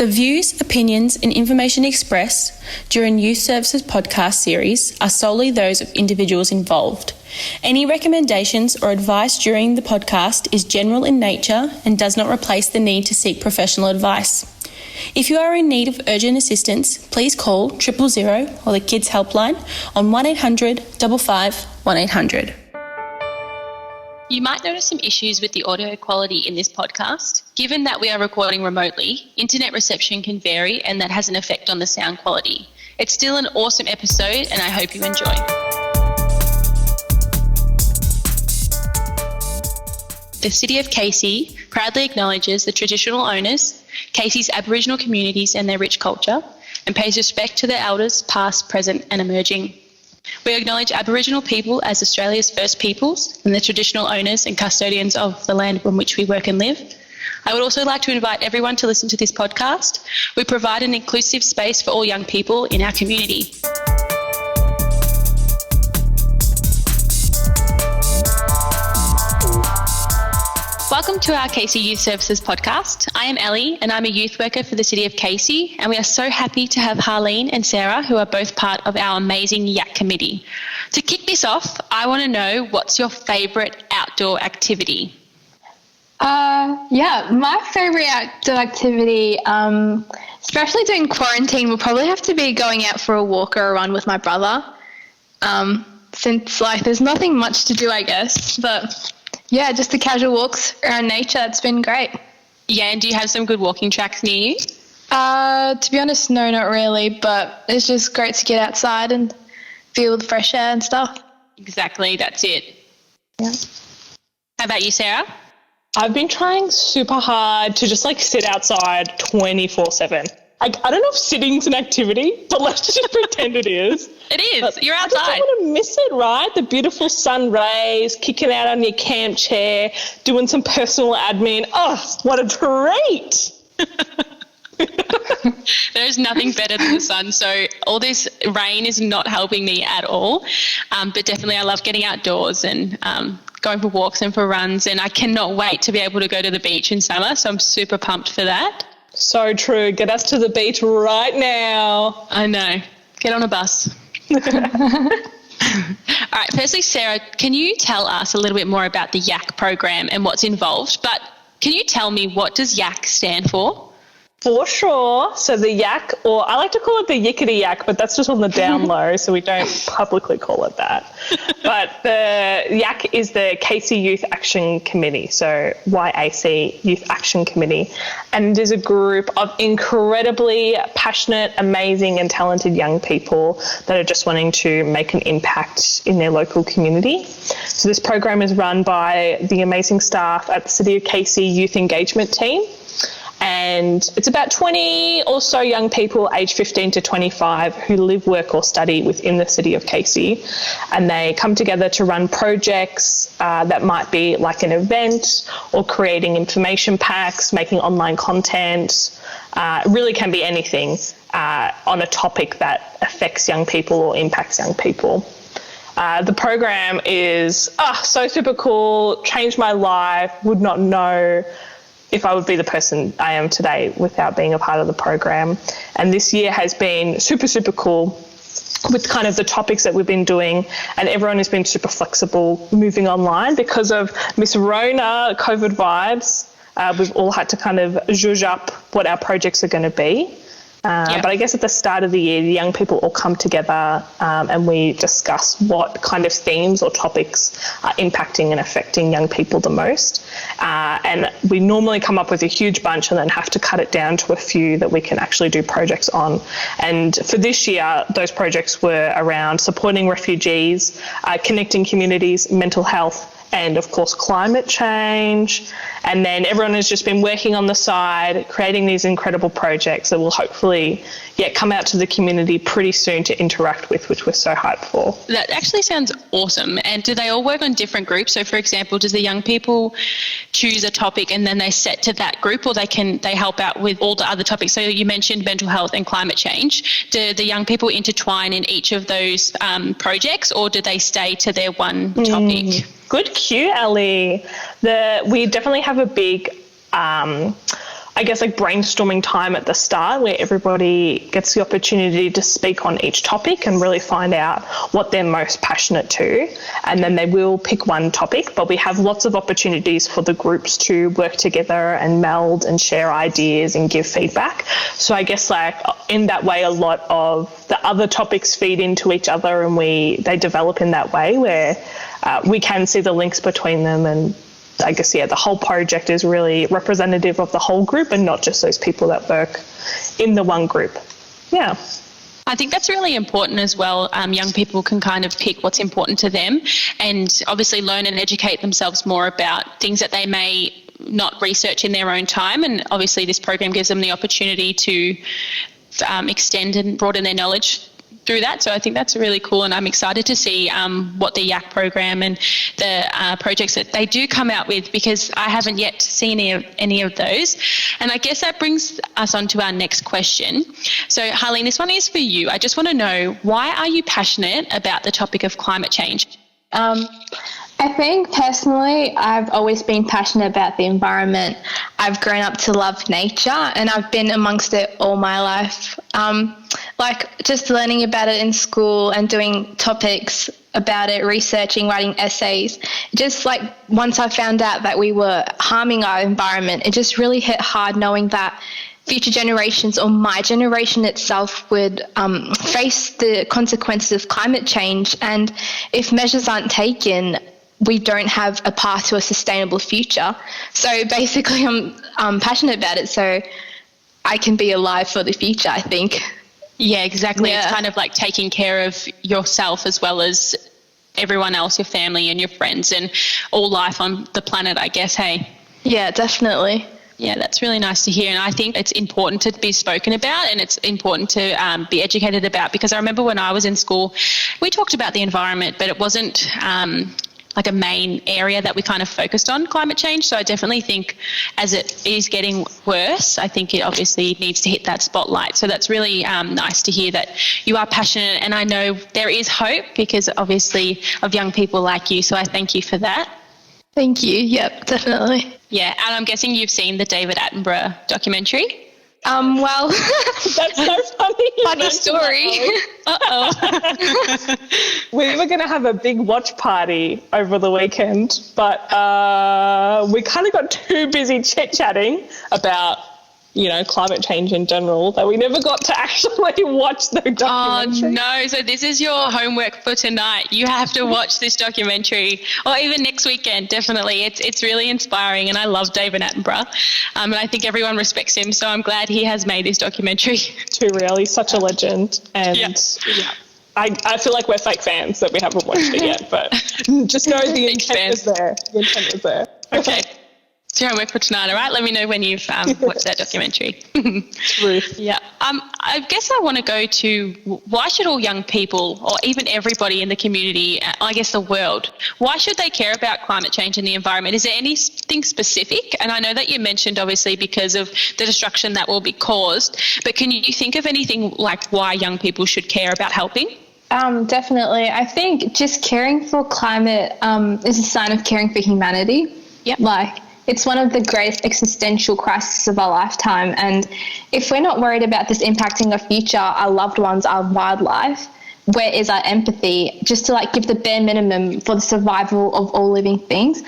The views, opinions and information expressed during Youth Services podcast series are solely those of individuals involved. Any recommendations or advice during the podcast is general in nature and does not replace the need to seek professional advice. If you are in need of urgent assistance, please call 000 or the Kids Helpline on 1800 55 1800. You might notice some issues with the audio quality in this podcast. Given that we are recording remotely, internet reception can vary and that has an effect on the sound quality. It's still an awesome episode and I hope you enjoy. The City of Casey proudly acknowledges the traditional owners, Casey's Aboriginal communities and their rich culture, and pays respect to their elders past, present and emerging. We acknowledge Aboriginal people as Australia's first peoples and the traditional owners and custodians of the land on which we work and live. I would also like to invite everyone to listen to this podcast. We provide an inclusive space for all young people in our community. Welcome to our Casey Youth Services podcast. I am Ellie and I'm a youth worker for the City of Casey, and we are so happy to have Harleen and Sarah, who are both part of our amazing YAC committee. To kick this off, I want to know, what's your favourite outdoor activity? My favourite outdoor activity, especially during quarantine, will probably have to be going out for a walk or a run with my brother. Since there's nothing much to do, I guess, but yeah, just the casual walks around nature. It's been great. Yeah, and do you have some good walking tracks near you? To be honest, no, not really, but it's just great to get outside and feel the fresh air and stuff. Exactly, that's it. Yeah. How about you, Sarah? I've been trying super hard to just sit outside 24/7. I don't know if sitting's an activity, but let's just pretend it is. It is. But you're outside. I just don't want to miss it, right? The beautiful sun rays, kicking out on your camp chair, doing some personal admin. Oh, what a treat. There's nothing better than the sun, so all this rain is not helping me at all, but definitely I love getting outdoors and going for walks and for runs, and I cannot wait to be able to go to the beach in summer, so I'm super pumped for that. So true. Get us to the beach right now. I know. Get on a bus. All right, firstly, Sarah, can you tell us a little bit more about the YAC program and what's involved? But can you tell me, what does YAC stand for? For sure. So the YAC, or I like to call it the Yickety Yak, but that's just on the down low, so we don't publicly call it that. But the YAC is the Casey Youth Action Committee, so YAC Youth Action Committee. And it is a group of incredibly passionate, amazing and talented young people that are just wanting to make an impact in their local community. So this program is run by the amazing staff at the City of Casey Youth Engagement Team. And it's about 20 or so young people aged 15 to 25 who live, work or study within the City of Casey. And they come together to run projects that might be like an event or creating information packs, making online content. It really can be anything on a topic that affects young people or impacts young people. The program is so super cool, changed my life, would not know if I would be the person I am today without being a part of the program. And this year has been super, super cool with kind of the topics that we've been doing, and everyone has been super flexible moving online because of Miss Rona, COVID vibes. We've all had to kind of zhuzh up what our projects are going to be. But I guess at the start of the year, the young people all come together and we discuss what kind of themes or topics are impacting and affecting young people the most. And we normally come up with a huge bunch and then have to cut it down to a few that we can actually do projects on. And for this year, those projects were around supporting refugees, connecting communities, mental health, and of course climate change. And then everyone has just been working on the side, creating these incredible projects that will hopefully come out to the community pretty soon to interact with, which we're so hyped for. That actually sounds awesome. And do they all work on different groups? So for example, does the young people choose a topic and then they set to that group, or they help out with all the other topics? So you mentioned mental health and climate change. Do the young people intertwine in each of those projects, or do they stay to their one topic? Good cue, Ellie. We definitely have a big I guess, like brainstorming time at the start where everybody gets the opportunity to speak on each topic and really find out what they're most passionate to. And then they will pick one topic, but we have lots of opportunities for the groups to work together and meld and share ideas and give feedback. So I guess like in that way, a lot of the other topics feed into each other and they develop in that way where we can see the links between them. And I guess, yeah, the whole project is really representative of the whole group and not just those people that work in the one group. Yeah. I think that's really important as well. Young people can kind of pick what's important to them and obviously learn and educate themselves more about things that they may not research in their own time. And obviously this program gives them the opportunity to extend and broaden their knowledge through that. So I think that's really cool, and I'm excited to see what the YAC program and the projects that they do come out with, because I haven't yet seen any of those. And I guess that brings us on to our next question. So Harleen, this one is for you. I just want to know, why are you passionate about the topic of climate change? I think personally, I've always been passionate about the environment. I've grown up to love nature and I've been amongst it all my life. Like just learning about it in school and doing topics about it, researching, writing essays. Just like once I found out that we were harming our environment, it just really hit hard knowing that future generations or my generation itself would face the consequences of climate change. And if measures aren't taken, we don't have a path to a sustainable future. So basically I'm passionate about it so I can be alive for the future, I think. Yeah, exactly. Yeah. It's kind of like taking care of yourself as well as everyone else, your family and your friends and all life on the planet, I guess, hey? Yeah, definitely. Yeah, that's really nice to hear. And I think it's important to be spoken about and it's important to be educated about, because I remember when I was in school, we talked about the environment, but it wasn't like a main area that we kind of focused on, climate change. So I definitely think as it is getting worse, I think it obviously needs to hit that spotlight. So that's really nice to hear that you are passionate, and I know there is hope because obviously of young people like you. So I thank you for that. Thank you. Yep, definitely. Yeah, and I'm guessing you've seen the David Attenborough documentary. Well, That's so funny. funny story. Uh-oh. We were going to have a big watch party over the weekend, but we kind of got too busy chit-chatting about, you know, climate change in general that we never got to actually watch the documentary. Oh, no. So this is your homework for tonight. You have to watch this documentary, or even next weekend, definitely. It's really inspiring, and I love David Attenborough. And I think everyone respects him, so I'm glad he has made this documentary. Too real. He's such a legend. And Yeah. I feel like we're fake fans that we haven't watched it yet, but just know the intent is there. The intent is there. Okay. It's your homework for tonight, all right? Let me know when you've watched that documentary. Ruth. Yeah. I guess I want to go to, why should all young people, or even everybody in the community, I guess the world, why should they care about climate change and the environment? Is there anything specific? And I know that you mentioned obviously because of the destruction that will be caused, but can you think of anything like why young people should care about helping? Definitely. I think just caring for climate is a sign of caring for humanity. Yep. Like, it's one of the greatest existential crises of our lifetime. And if we're not worried about this impacting our future, our loved ones, our wildlife, where is our empathy just to like give the bare minimum for the survival of all living things?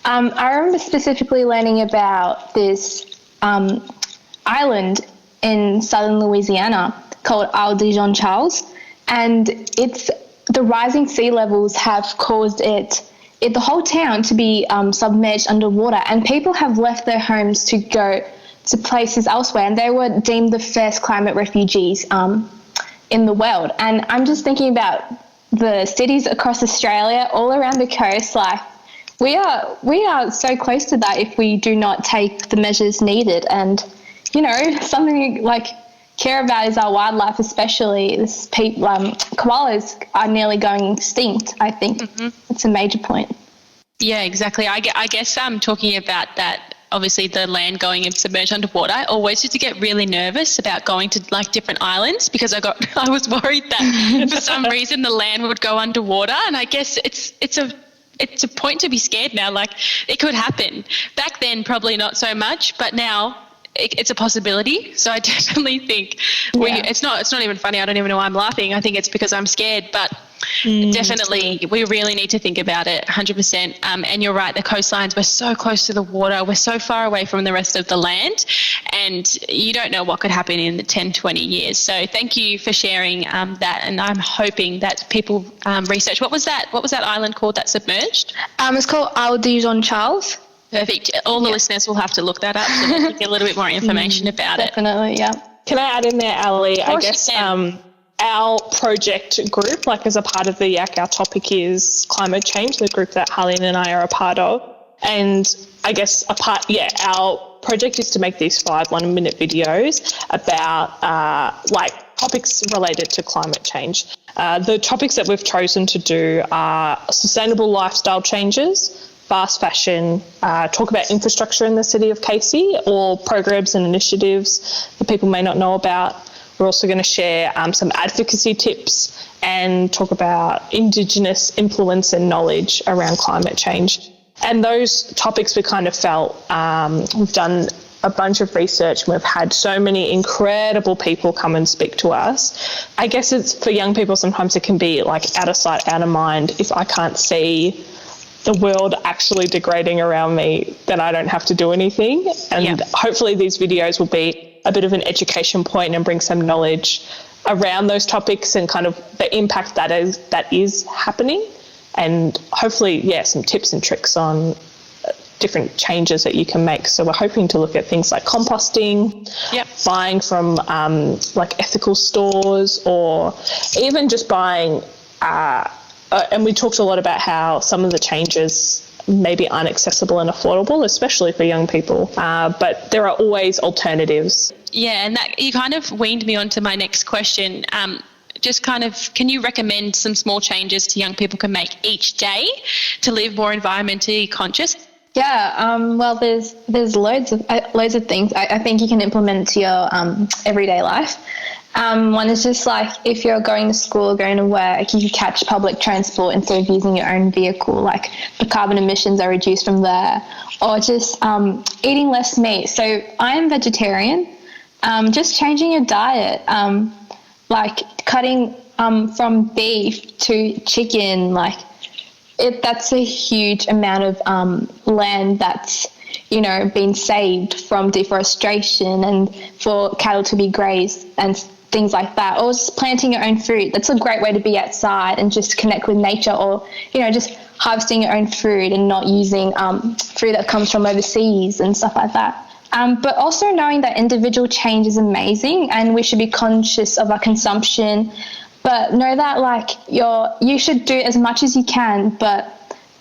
I remember specifically learning about this island in southern Louisiana called Isle de Jean Charles. And it's the rising sea levels have caused the whole town to be submerged underwater, and people have left their homes to go to places elsewhere, and they were deemed the first climate refugees in the world. And I'm just thinking about the cities across Australia, all around the coast. Like we are so close to that if we do not take the measures needed. And you know, something like care about is our wildlife, especially koalas are nearly going extinct. I think it's a major point. Yeah, exactly. I guess talking about that, obviously the land going submerged underwater, I always used to get really nervous about going to like different islands because I was worried that for some reason the land would go underwater. And I guess it's a point to be scared now. Like it could happen. Back then, probably not so much, but now it's a possibility. So I definitely think it's not even funny. I don't even know why I'm laughing. I think it's because I'm scared, but definitely we really need to think about it 100%. And you're right, the coastlines, we're so close to the water, we're so far away from the rest of the land, and you don't know what could happen in the 10, 20 years. So thank you for sharing that, and I'm hoping that people research. What was that island called that submerged? It's called Isle du Jean Charles. Perfect. All the listeners will have to look that up so they can get a little bit more information about it. Definitely, yeah. Can I add in there, Ali? I guess you our project group, like as a part of the YAC, our topic is climate change, the group that Harleen and I are a part of. And I guess our project is to make these 5 1-minute videos about topics related to climate change. The topics that we've chosen to do are sustainable lifestyle changes, fast fashion, talk about infrastructure in the city of Casey or programs and initiatives that people may not know about. We're also going to share some advocacy tips and talk about Indigenous influence and knowledge around climate change. And those topics we kind of felt, we've done a bunch of research and we've had so many incredible people come and speak to us. I guess it's for young people, sometimes it can be like out of sight, out of mind. If I can't see the world actually degrading around me, then I don't have to do anything. And hopefully these videos will be a bit of an education point and bring some knowledge around those topics and kind of the impact that is happening, and hopefully some tips and tricks on different changes that you can make. So we're hoping to look at things like composting, buying from like ethical stores, or even just buying and we talked a lot about how some of the changes maybe aren't accessible and affordable, especially for young people. But there are always alternatives. Yeah, and that you kind of weaned me onto my next question. Just kind of, can you recommend some small changes to young people can make each day to live more environmentally conscious? Yeah, well, there's loads of things I think you can implement to your everyday life. One is just like if you're going to school or going to work, you can catch public transport instead of using your own vehicle, like the carbon emissions are reduced from there. Or just eating less meat. So I am vegetarian. Just changing your diet, like cutting from beef to chicken, that's a huge amount of land that's been saved from deforestation and for cattle to be grazed and things like that. Or just planting your own fruit. That's a great way to be outside and just connect with nature, or just harvesting your own food and not using food that comes from overseas and stuff like that. But also knowing that individual change is amazing and we should be conscious of our consumption, but know that you should do as much as you can. But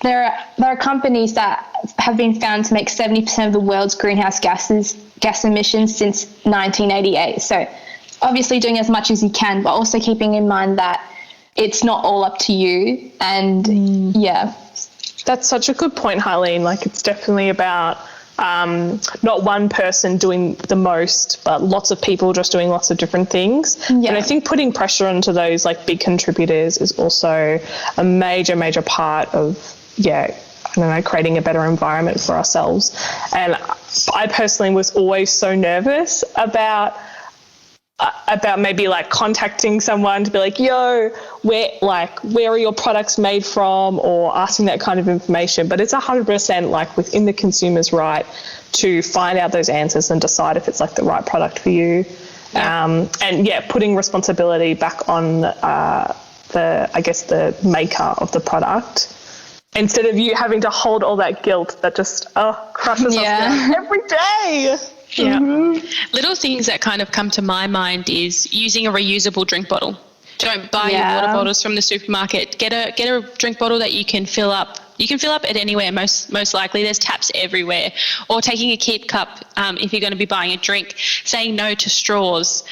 there are companies that have been found to make 70% of the world's greenhouse gas emissions since 1988. So obviously doing as much as you can, but also keeping in mind that it's not all up to you. And That's such a good point, Harleen. It's definitely about not one person doing the most, but lots of people just doing lots of different things. And I think putting pressure onto those big contributors is also a major part of creating a better environment for ourselves. And I personally was always so nervous about maybe contacting someone to be like, yo, where are your products made from, or asking that kind of information. But it's 100% within the consumer's right to find out those answers and decide if it's the right product for you. Putting responsibility back on the maker of the product, instead of you having to hold all that guilt that just crushes us down every day. Yeah. Little things that kind of come to my mind is using a reusable drink bottle. Don't buy your water bottles from the supermarket. Get a drink bottle that you can fill up. You can fill up it anywhere, most likely. There's taps everywhere. Or taking a keep cup if you're going to be buying a drink. Saying no to straws.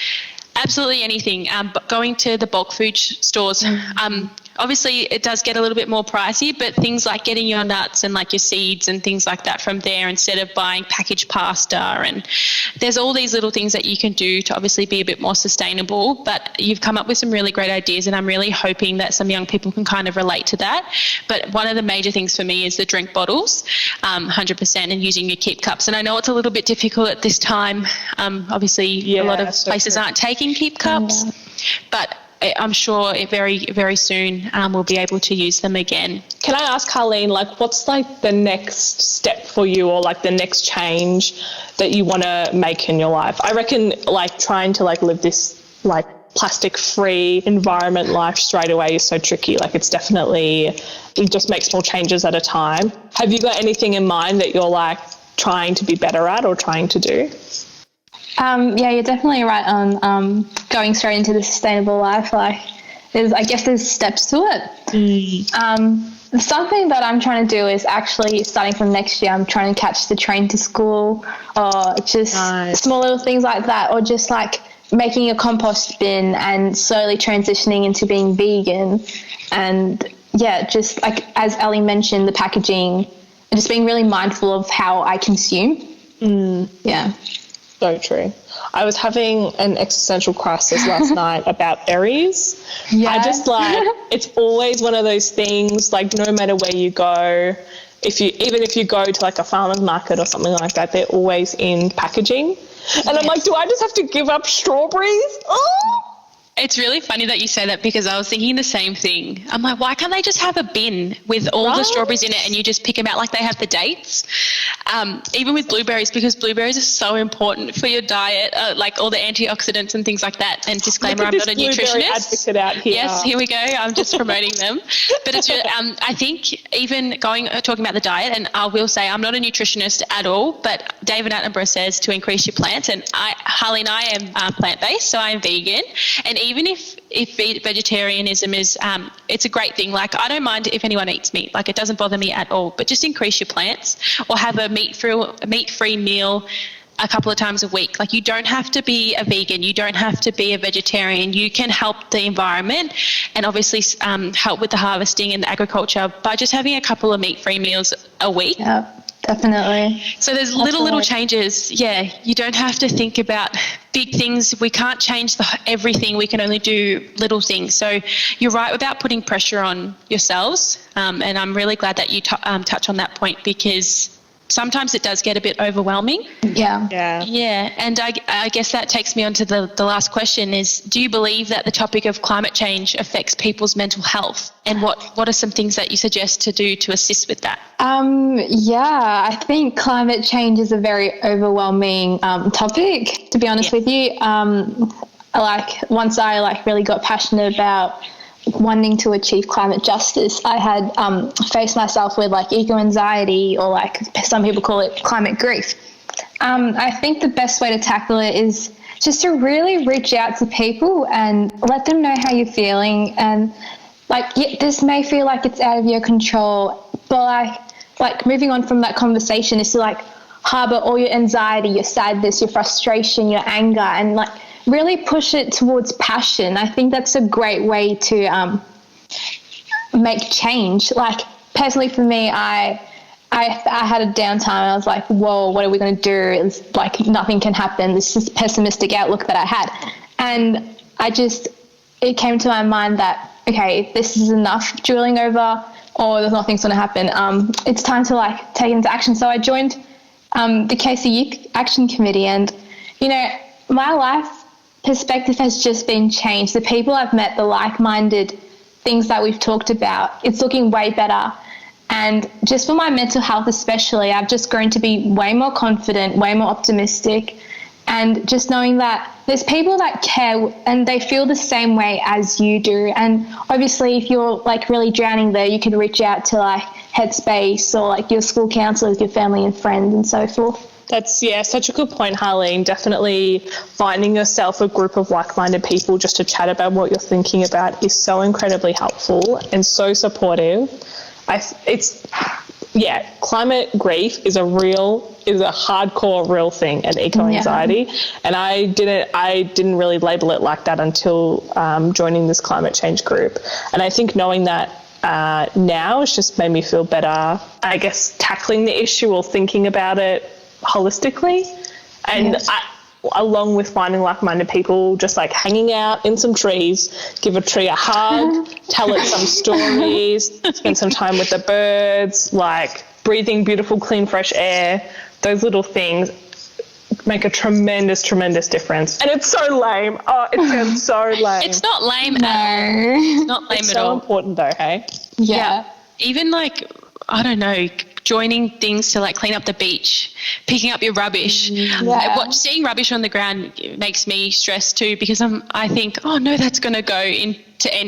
Absolutely anything. Going to the bulk food stores. Obviously, it does get a little bit more pricey, but things like getting your nuts and like your seeds and things like that from there instead of buying packaged pasta, and there's all these little things that you can do to obviously be a bit more sustainable. But you've come up with some really great ideas, and I'm really hoping that some young people can kind of relate to that. But one of the major things for me is the drink bottles, 100%, and using your keep cups. And I know it's a little bit difficult at this time. Obviously, a lot of places aren't taking keep cups, but I'm sure very, very soon we'll be able to use them again. Can I ask, Harleen, like, what's like the next step for you, or like the next change that you want to make in your life? I reckon like trying to like live this like plastic-free environment life straight away is so tricky. Like, it's definitely, you just make small changes at a time. Have you got anything in mind that you're like trying to be better at or trying to do? Yeah, you're definitely right on going straight into the sustainable life. Like, there's steps to it. Something that I'm trying to do is actually starting from next year, I'm trying to catch the train to school, or just small little things like that, or just like making a compost bin and slowly transitioning into being vegan. And yeah, just like as Ellie mentioned, the packaging, and just being really mindful of how I consume. Yeah. So true. I was having an existential crisis last night about berries. Yeah. I just like, it's always one of those things, like no matter where you go, even if you go to like a farmer's market or something like that, they're always in packaging. And I'm like, do I just have to give up strawberries? Oh! It's really funny that you say that, because I was thinking the same thing. I'm like, why can't they just have a bin with all the strawberries in it and you just pick them out like they have the dates? Even with blueberries, because blueberries are so important for your diet, like all the antioxidants and things like that. And disclaimer, I'm not a nutritionist. Advocate out here. Yes, here we go. I'm just promoting them. But it's I think even talking about the diet, and I will say I'm not a nutritionist at all, but David Attenborough says to increase your plants, and Harley and I am plant-based, so I'm vegan. And even if vegetarianism is, it's a great thing. Like, I don't mind if anyone eats meat. Like, it doesn't bother me at all. But just increase your plants, or have a meat-free meal a couple of times a week. Like, you don't have to be a vegan. You don't have to be a vegetarian. You can help the environment and obviously help with the harvesting and the agriculture by just having a couple of meat-free meals a week. Yeah. Definitely. So there's little changes. Yeah, you don't have to think about big things. We can't change everything. We can only do little things. So you're right about putting pressure on yourselves. And I'm really glad that you touch on that point, because sometimes it does get a bit overwhelming. Yeah. Yeah. And I guess that takes me on to the last question is, do you believe that the topic of climate change affects people's mental health? And what are some things that you suggest to do to assist with that? Yeah, I think climate change is a very overwhelming topic, to be honest with you. Once I really got passionate about wanting to achieve climate justice, I had faced myself with like eco-anxiety, or like some people call it climate grief. I think the best way to tackle it is just to really reach out to people and let them know how you're feeling. And this may feel like it's out of your control, but like moving on from that conversation is to like harbor all your anxiety, your sadness, your frustration, your anger, and like really push it towards passion. I think that's a great way to make change. Like, personally for me, I had a downtime. I was like, whoa, what are we going to do? It's like nothing can happen. This is pessimistic outlook that I had. And it came to my mind that, okay, this is enough drilling over, or there's nothing's going to happen. It's time to like take it into action. So I joined the KC Youth Action Committee, and, you know, my life perspective has just been changed. The people I've met, the like-minded things that we've talked about, it's looking way better. And just for my mental health especially, I've just grown to be way more confident, way more optimistic, and just knowing that there's people that care and they feel the same way as you do. And obviously if you're like really drowning there, you can reach out to like Headspace or like your school counsellors, your family and friends and so forth. That's, such a good point, Harleen. Definitely finding yourself a group of like-minded people just to chat about what you're thinking about is so incredibly helpful and so supportive. Climate grief is a real is a hardcore real thing, and eco-anxiety. And I didn't really label it like that until joining this climate change group. And I think knowing that now has just made me feel better, I guess, tackling the issue or thinking about it holistically. And along with finding like-minded people, just like hanging out in some trees, give a tree a hug, tell it some stories, spend some time with the birds, like breathing beautiful, clean, fresh air. Those little things make a tremendous, tremendous difference. And it's so lame. Oh, it sounds so lame. It's not lame at all. It's not lame It's at so all. important though, hey? Yeah. Even like, I don't know, joining things to like clean up the beach, picking up your rubbish. Seeing rubbish on the ground makes me stressed too, because I think, oh no, that's going to go into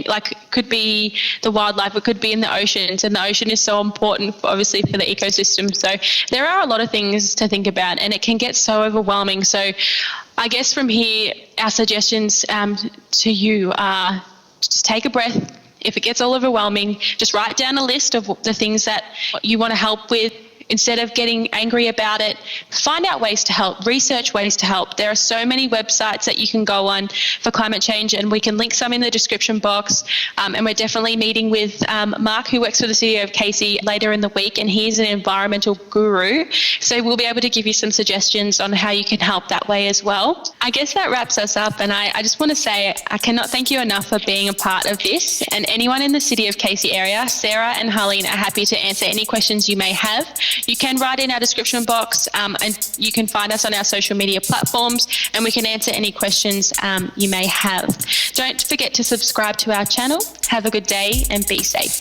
like, it could be the wildlife, it could be in the oceans, and the ocean is so important obviously for the ecosystem. So there are a lot of things to think about, and it can get so overwhelming. So I guess from here, our suggestions to you are just take a breath. If it gets all overwhelming, just write down a list of the things that you want to help with. Instead of getting angry about it, find out ways to help, research ways to help. There are so many websites that you can go on for climate change, and we can link some in the description box. And we're definitely meeting with Mark, who works for the city of Casey, later in the week, and he's an environmental guru. So we'll be able to give you some suggestions on how you can help that way as well. I guess that wraps us up, and I just want to say I cannot thank you enough for being a part of this. And anyone in the city of Casey area, Sarah and Harleen are happy to answer any questions you may have. You can write in our description box, and you can find us on our social media platforms, and we can answer any questions you may have. Don't forget to subscribe to our channel. Have a good day and be safe.